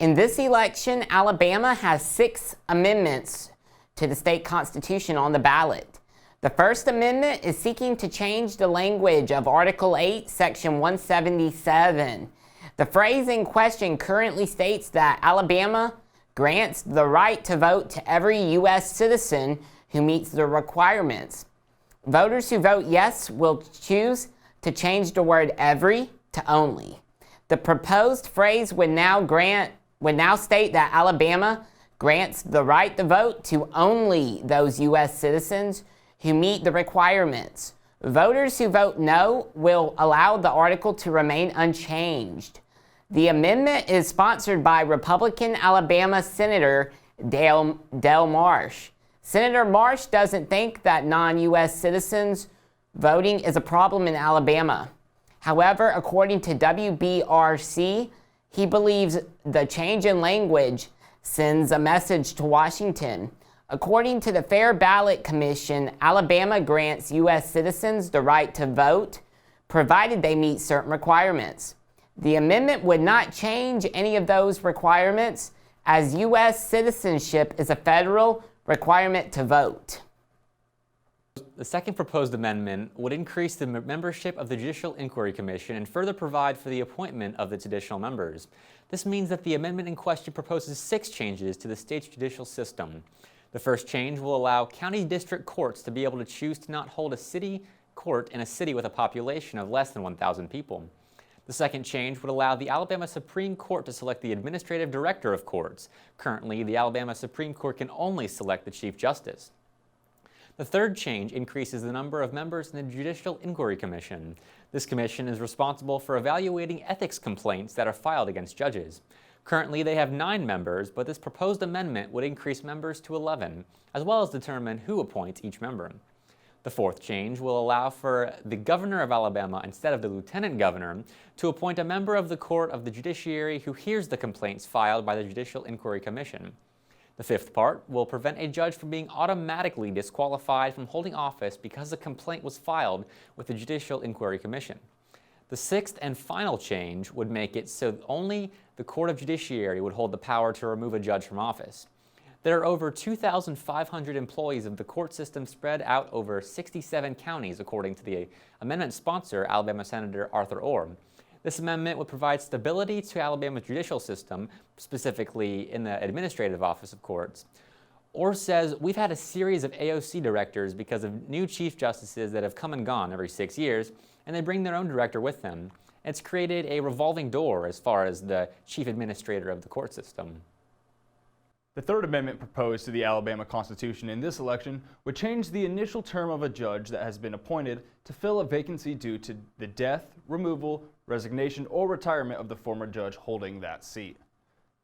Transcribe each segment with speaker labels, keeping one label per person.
Speaker 1: In this election, Alabama has 6 amendments to the state constitution on the ballot. The First Amendment is seeking to change the language of Article 8, Section 177. The phrase in question currently states that Alabama grants the right to vote to every U.S. citizen who meets the requirements. Voters who vote yes will choose to change the word every to only. The proposed phrase would now state that Alabama grants the right to vote to only those U.S. citizens who meet the requirements. Voters who vote no will allow the article to remain unchanged. The amendment is sponsored by Republican Alabama Senator Dale Marsh. Senator Marsh doesn't think that non-U.S. citizens voting is a problem in Alabama. However, according to WBRC, he believes the change in language sends a message to Washington. According to the Fair Ballot Commission, Alabama grants U.S. citizens the right to vote, provided they meet certain requirements. The amendment would not change any of those requirements, as U.S. citizenship is a federal requirement to vote.
Speaker 2: The second proposed amendment would increase the membership of the Judicial Inquiry Commission and further provide for the appointment of its additional members. This means that the amendment in question proposes 6 changes to the state's judicial system. The first change will allow county district courts to be able to choose to not hold a city court in a city with a population of less than 1,000 people. The second change would allow the Alabama Supreme Court to select the administrative director of courts. Currently, the Alabama Supreme Court can only select the Chief Justice. The third change increases the number of members in the Judicial Inquiry Commission. This commission is responsible for evaluating ethics complaints that are filed against judges. Currently, they have 9 members, but this proposed amendment would increase members to 11, as well as determine who appoints each member. The fourth change will allow for the governor of Alabama, instead of the lieutenant governor, to appoint a member of the court of the judiciary who hears the complaints filed by the Judicial Inquiry Commission. The fifth part will prevent a judge from being automatically disqualified from holding office because a complaint was filed with the Judicial Inquiry Commission. The sixth and final change would make it so only the Court of Judiciary would hold the power to remove a judge from office. There are over 2,500 employees of the court system spread out over 67 counties, according to the amendment sponsor, Alabama Senator Arthur Orr. This amendment would provide stability to Alabama's judicial system, specifically in the administrative office of courts. Orr says, "We've had a series of AOC directors because of new chief justices that have come and gone every 6 years, and they bring their own director with them. It's created a revolving door as far as the chief administrator of the court system."
Speaker 3: The Third Amendment proposed to the Alabama Constitution in this election would change the initial term of a judge that has been appointed to fill a vacancy due to the death, removal, resignation, or retirement of the former judge holding that seat.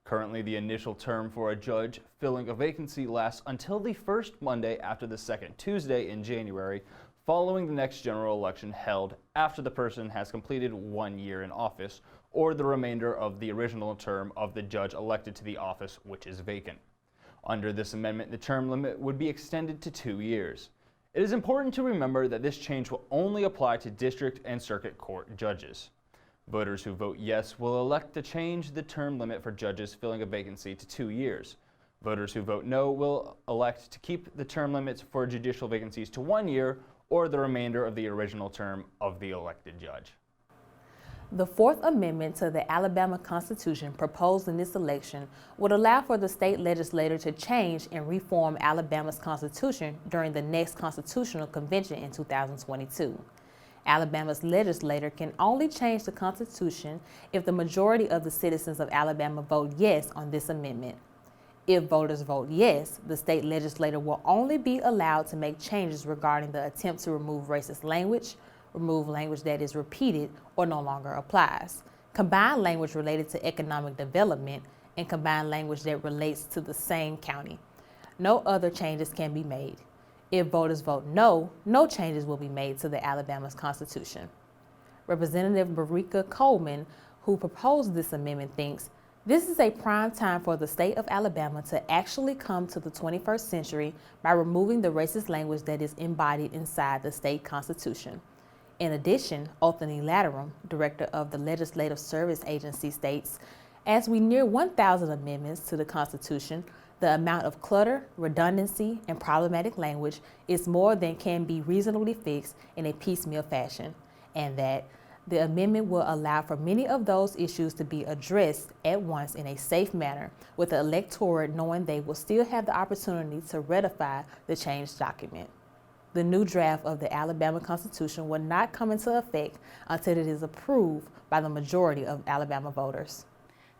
Speaker 3: Currently, the initial term for a judge filling a vacancy lasts until the first Monday after the second Tuesday in January, following the next general election held after the person has completed 1 year in office, or the remainder of the original term of the judge elected to the office which is vacant. Under this amendment, the term limit would be extended to 2 years. It is important to remember that this change will only apply to district and circuit court judges. Voters who vote yes will elect to change the term limit for judges filling a vacancy to 2 years. Voters who vote no will elect to keep the term limits for judicial vacancies to 1 year or the remainder of the original term of the elected judge.
Speaker 4: The Fourth Amendment to the Alabama Constitution proposed in this election would allow for the state legislature to change and reform Alabama's constitution during the next constitutional convention in 2022. Alabama's legislature can only change the Constitution if the majority of the citizens of Alabama vote yes on this amendment. If voters vote yes, the state legislature will only be allowed to make changes regarding the attempt to remove racist language, remove language that is repeated or no longer applies, combine language related to economic development, and combine language that relates to the same county. No other changes can be made. If voters vote no, no changes will be made to the Alabama's Constitution. Representative Marika Coleman, who proposed this amendment, thinks this is a prime time for the state of Alabama to actually come to the 21st century by removing the racist language that is embodied inside the state constitution. In addition, Anthony Latimer, director of the Legislative Service Agency, states As we near 1,000 amendments to the Constitution, the amount of clutter, redundancy, and problematic language is more than can be reasonably fixed in a piecemeal fashion, and that the amendment will allow for many of those issues to be addressed at once in a safe manner, with the electorate knowing they will still have the opportunity to ratify the changed document. The new draft of the Alabama Constitution will not come into effect until it is approved by the majority of Alabama voters.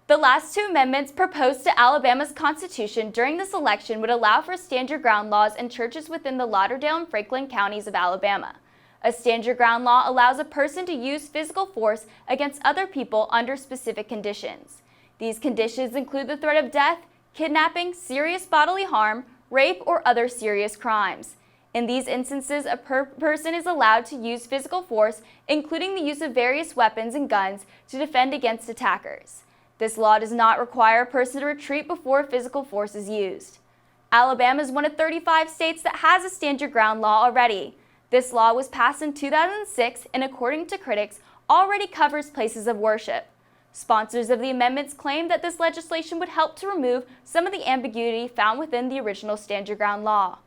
Speaker 5: The last two amendments proposed to Alabama's Constitution during this election would allow for stand your ground laws in churches within the Lauderdale and Franklin counties of Alabama. A stand your ground law allows a person to use physical force against other people under specific conditions. These conditions include the threat of death, kidnapping, serious bodily harm, rape, or other serious crimes. In these instances, a person is allowed to use physical force, including the use of various weapons and guns, to defend against attackers. This law does not require a person to retreat before physical force is used. Alabama is one of 35 states that has a stand your ground law already. This law was passed in 2006 and, according to critics, already covers places of worship. Sponsors of the amendments claim that this legislation would help to remove some of the ambiguity found within the original stand your ground law.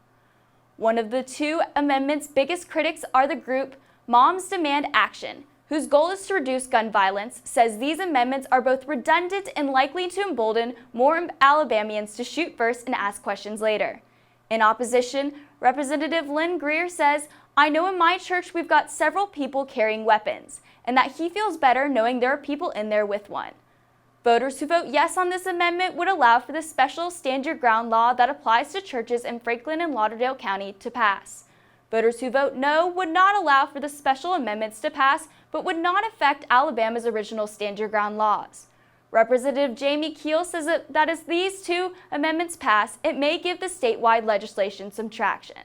Speaker 5: One of the two amendments' biggest critics are the group Moms Demand Action, whose goal is to reduce gun violence, says these amendments are both redundant and likely to embolden more Alabamians to shoot first and ask questions later. In opposition, Representative Lynn Greer says, "I know in my church we've got several people carrying weapons, and that he feels better knowing there are people in there with one." Voters who vote yes on this amendment would allow for the special stand your ground law that applies to churches in Franklin and Lauderdale County to pass. Voters who vote no would not allow for the special amendments to pass, but would not affect Alabama's original stand your ground laws. Representative Jamie Keel says that as these two amendments pass, it may give the statewide legislation some traction.